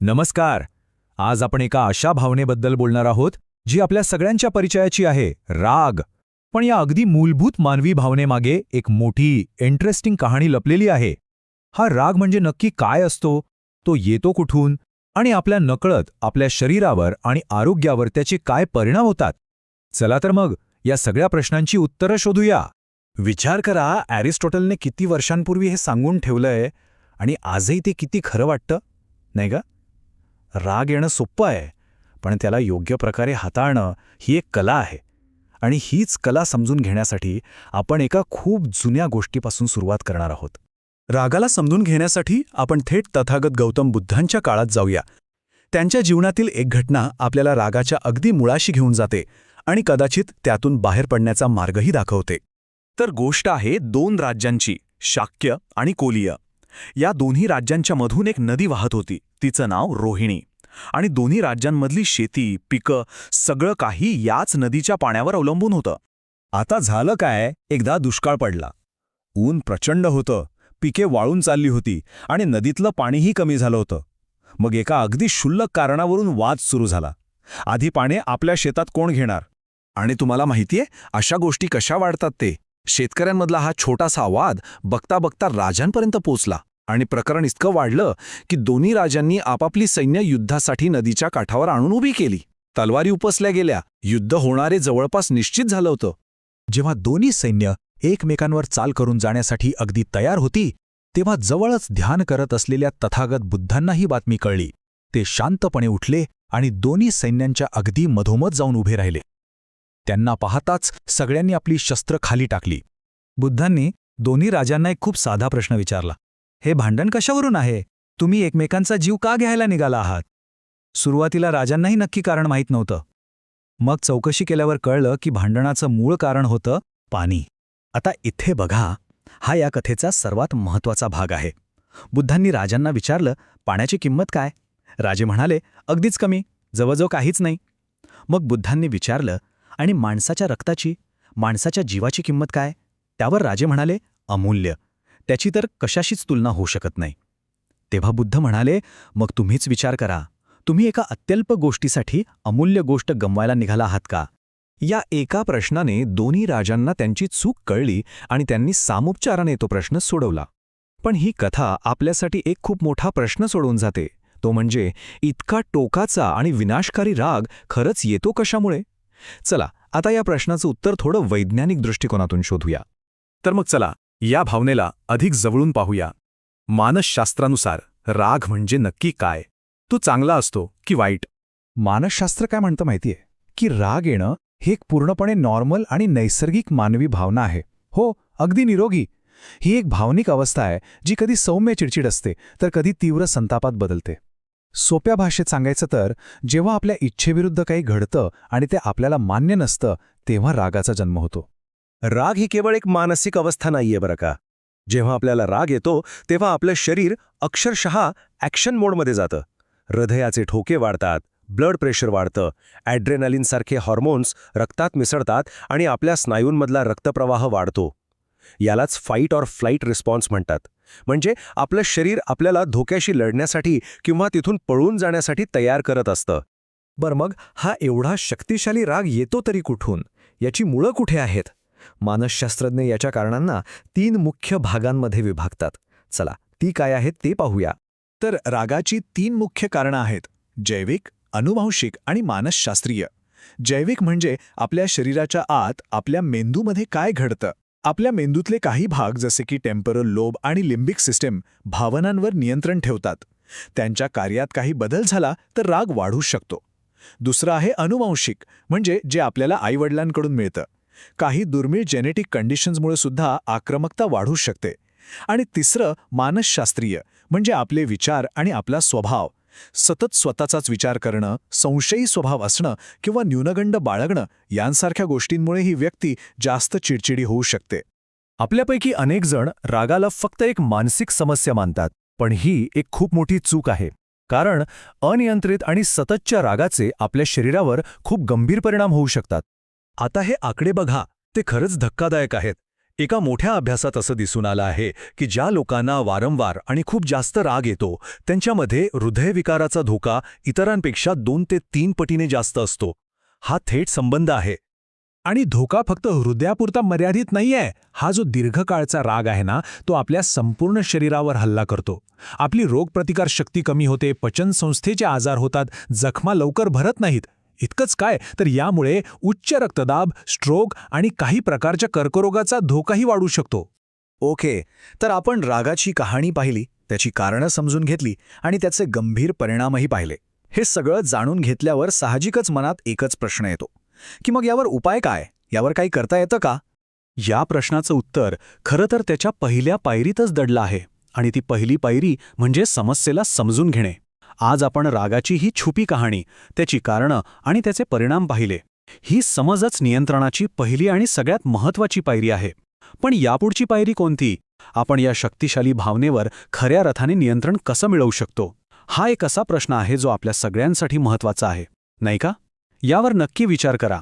नमस्कार. आज आपण एका अशा भावनेबद्दल बोलणार आहोत जी आपल्या सगळ्यांच्या परिचयाची आहे, राग. पण या अगदी मूलभूत मानवी भावनेमागे एक मोठी इंटरेस्टिंग कहाणी लपलेली आहे. हा राग म्हणजे नक्की काय असतो, तो येतो कुठून आणि आपल्या नकळत आपल्या शरीरावर आणि आरोग्यावर त्याचे काय परिणाम होतात? चला तर मग या सगळ्या प्रश्नांची उत्तरं शोधूया. विचार करा, ॲरिस्टॉटलने किती वर्षांपूर्वी हे सांगून ठेवलंय आणि आजही ते किती खरं वाटतं, नाही का? राग येणं सोपं आहे, पण त्याला योग्य प्रकारे हाताळणं ही एक कला आहे. आणि हीच कला समजून घेण्यासाठी आपण एका खूप जुन्या गोष्टीपासून सुरुवात करणार आहोत. रागाला समजून घेण्यासाठी आपण थेट तथागत गौतम बुद्धांच्या काळात जाऊया. त्यांच्या जीवनातील एक घटना आपल्याला रागाच्या अगदी मुळाशी घेऊन जाते आणि कदाचित त्यातून बाहेर पडण्याचा मार्गही दाखवते. तर गोष्ट आहे 2 राज्यांची, शाक्य आणि कोलीय. या दोन्ही राज्यांच्या मधून एक नदी वाहत होती, तिचं नाव रोहिणी. आणि दोन्ही राज्यांमधली शेती, पिकं, सगळं काही याच नदीच्या पाण्यावर अवलंबून होतं. आता झालं काय, एकदा दुष्काळ पडला. ऊन प्रचंड होतं, पिके वाळून चालली होती आणि नदीतलं पाणीही कमी झालं होतं. मग एका अगदी क्षुल्लक कारणावरून वाद सुरू झाला. आधी पाणी आपल्या शेतात कोण घेणार? आणि तुम्हाला माहितीये अशा गोष्टी कशा वाढतात ते? शेतकऱ्यांमधला हा छोटासा वाद बघता बघता राजांपर्यंत पोचला आणि प्रकरण इतकं वाढलं की दोन्ही राजांनी आपापली सैन्य युद्धासाठी नदीच्या काठावर आणून उभी केली. तलवारी उपसल्या गेल्या, युद्ध होणारे जवळपास निश्चित झालं होतं. जेव्हा दोन्ही सैन्य एकमेकांवर चाल करून जाण्यासाठी अगदी तयार होती, तेव्हा जवळच ध्यान करत असलेल्या तथागत बुद्धांना ही बातमी कळली. ते शांतपणे उठले आणि दोन्ही सैन्यांच्या अगदी मधोमध जाऊन उभे राहिले. त्यांना पाहताच सगळ्यांनी आपली शस्त्र खाली टाकली. बुद्धांनी दोन्ही राजांना एक खूप साधा प्रश्न विचारला. हे भांडण कशावरून आहे? तुम्ही एकमेकांचा जीव का घ्यायला निघाला आहात? सुरुवातीला राजांनाही नक्की कारण माहीत नव्हतं. मग चौकशी केल्यावर कळलं की भांडणाचं मूळ कारण होतं पाणी. आता इथे बघा, हा या कथेचा सर्वात महत्त्वाचा भाग आहे. बुद्धांनी राजांना विचारलं, पाण्याची किंमत काय? राजे म्हणाले, अगदीच कमी, जवळजवळ काहीच नाही. मग बुद्धांनी विचारलं, आणि माणसाच्या रक्ताची, माणसाच्या जीवाची किंमत काय? त्यावर राजे म्हणाले, अमूल्य, त्याची तर कशाशीच तुलना होऊ शकत नाही. तेव्हा बुद्ध म्हणाले, मग तुम्हीच विचार करा, तुम्ही एका अत्यल्प गोष्टीसाठी अमूल्य गोष्ट गमवायला निघाला आहात का? या एका प्रश्नाने दोन्ही राजांना त्यांची चूक कळली आणि त्यांनी सामोपचाराने तो प्रश्न सोडवला. पण ही कथा आपल्यासाठी एक खूप मोठा प्रश्न सोडवून जाते. तो म्हणजे इतका टोकाचा आणि विनाशकारी राग खरंच येतो कशामुळे? चला, आता या प्रश्नाचं उत्तर थोडं वैज्ञानिक दृष्टिकोनातून शोधूया. तर मग चला, या भावनेला अधिक जवळून पाहूया. मानसशास्त्रानुसार राग म्हणजे नक्की काय? तो चांगला असतो की वाईट? मानसशास्त्र काय म्हणतं माहितीये, की राग येणं हे एक पूर्णपणे नॉर्मल आणि नैसर्गिक मानवी भावना आहे. हो, अगदी निरोगी. ही एक भावनिक अवस्था आहे जी कधी सौम्य चिडचिड असते तर कधी तीव्र संतापात बदलते. सोप्या भाषेत सांगायचं तर, जेव्हा आपल्या इच्छेविरुद्ध काही घडतं आणि ते आपल्याला मान्य नसतं, तेव्हा रागाचा जन्म होतो. राग ही केवळ एक मानसिक अवस्था नाहीये बरं का. जेव्हा आपल्याला राग येतो तेव्हा आपलं शरीर अक्षरशः ॲक्शन मोडमध्ये जातं. हृदयाचे ठोके वाढतात, ब्लड प्रेशर वाढतं, ॲड्रेनालिनसारखे हॉर्मोन्स रक्तात मिसळतात आणि आपल्या स्नायूंमधला रक्तप्रवाह वाढतो. यालाच फाईट ऑर फ्लाईट रिस्पॉन्स म्हणतात. म्हणजे आपलं शरीर आपल्याला धोक्याशी लढण्यासाठी किंवा तिथून पळून जाण्यासाठी तयार करत असतं. बरं, मग हा एवढा शक्तिशाली राग येतो तरी कुठून? याची मुळं कुठे आहेत? मानसशास्त्रज्ञ याच्या कारणांना 3 मुख्य भागांमध्ये विभागतात. चला, ती काय आहेत ते पाहूया. तर रागाची 3 मुख्य कारणं आहेत: जैविक, अनुवांशिक आणि मानसशास्त्रीय. जैविक म्हणजे आपल्या शरीराच्या आत, आपल्या मेंदूमध्ये काय घडतं. आपल्या मेंदूतले काही भाग जसे की टेम्परल लोब आणि लिम्बिक सिस्टम भावनांवर नियंत्रण ठेवतात. त्यांच्या कार्यात काही बदल झाला तर राग वाढू शकतो. दुसरं आहे अनुवांशिक, म्हणजे जे आपल्याला आईवडिलांकडून मिळतं. काही दुर्मिळ जेनेटिक कंडिशन्समुळे सुद्धा आक्रमकता वाढू शकते. आणि तिसरं मानसशास्त्रीय, म्हणजे आपले विचार आणि आपला स्वभाव. सतत स्वतःचाच विचार करणं, संशयी स्वभाव असणं किंवा न्यूनगंड बाळगणं यांसारख्या गोष्टींमुळे ही व्यक्ती जास्त चिडचिडी होऊ शकते. आपल्यापैकी अनेक जण रागाला फक्त एक मानसिक समस्या मानतात, पण ही एक खूप मोठी चूक आहे. कारण अनियंत्रित आणि सततच्या रागाचे आपल्या शरीरावर खूप गंभीर परिणाम होऊ शकतात. आता हे आकडे बघा, ते खरंच धक्कादायक आहेत. एका मोठ्या अभ्यासात असं दिसून आलं आहे की ज्या लोकांना वारंवार आणि खूप जास्त राग येतो त्यांच्यामध्ये हृदयविकाराचा धोका इतरांपेक्षा 2 ते 3 पटीने जास्त असतो. हा थेट संबंध आहे. आणि धोका फक्त हृदयापुरता मर्यादित नाहीये. हा जो दीर्घकाळचा राग आहे ना, तो आपल्या संपूर्ण शरीरावर हल्ला करतो. आपली रोगप्रतिकार शक्ती कमी होते, पचनसंस्थेचे आजार होतात, जखमा लवकर भरत नाहीत. इतकंच काय तर यामुळे उच्च रक्तदाब, स्ट्रोक आणि काही प्रकारच्या कर्करोगाचा धोकाही वाढू शकतो. ओके, तर आपण रागाची कहाणी पाहिली, त्याची कारणं समजून घेतली आणि त्याचे गंभीर परिणामही पाहिले. हे सगळं जाणून घेतल्यावर साहजिकच मनात एकच प्रश्न येतो की मग यावर उपाय काय? यावर काही करता येतं का? या प्रश्नाचं उत्तर खरं तर त्याच्या पहिल्या पायरीतच दडलं आहे. आणि ती पहिली पायरी म्हणजे समस्येला समजून घेणे. आज आपण रागाची ही छुपी कहाणी, त्याची कारणं आणि त्याचे परिणाम पाहिले. ही समजच नियंत्रणाची पहिली आणि सगळ्यात महत्त्वाची पायरी आहे. पण यापुढची पायरी कोणती? आपण या शक्तिशाली भावनेवर खऱ्या अर्थाने नियंत्रण कसं मिळवू शकतो? हा एक असा प्रश्न आहे जो आपल्या सगळ्यांसाठी महत्त्वाचा आहे, नाही का? यावर नक्की विचार करा.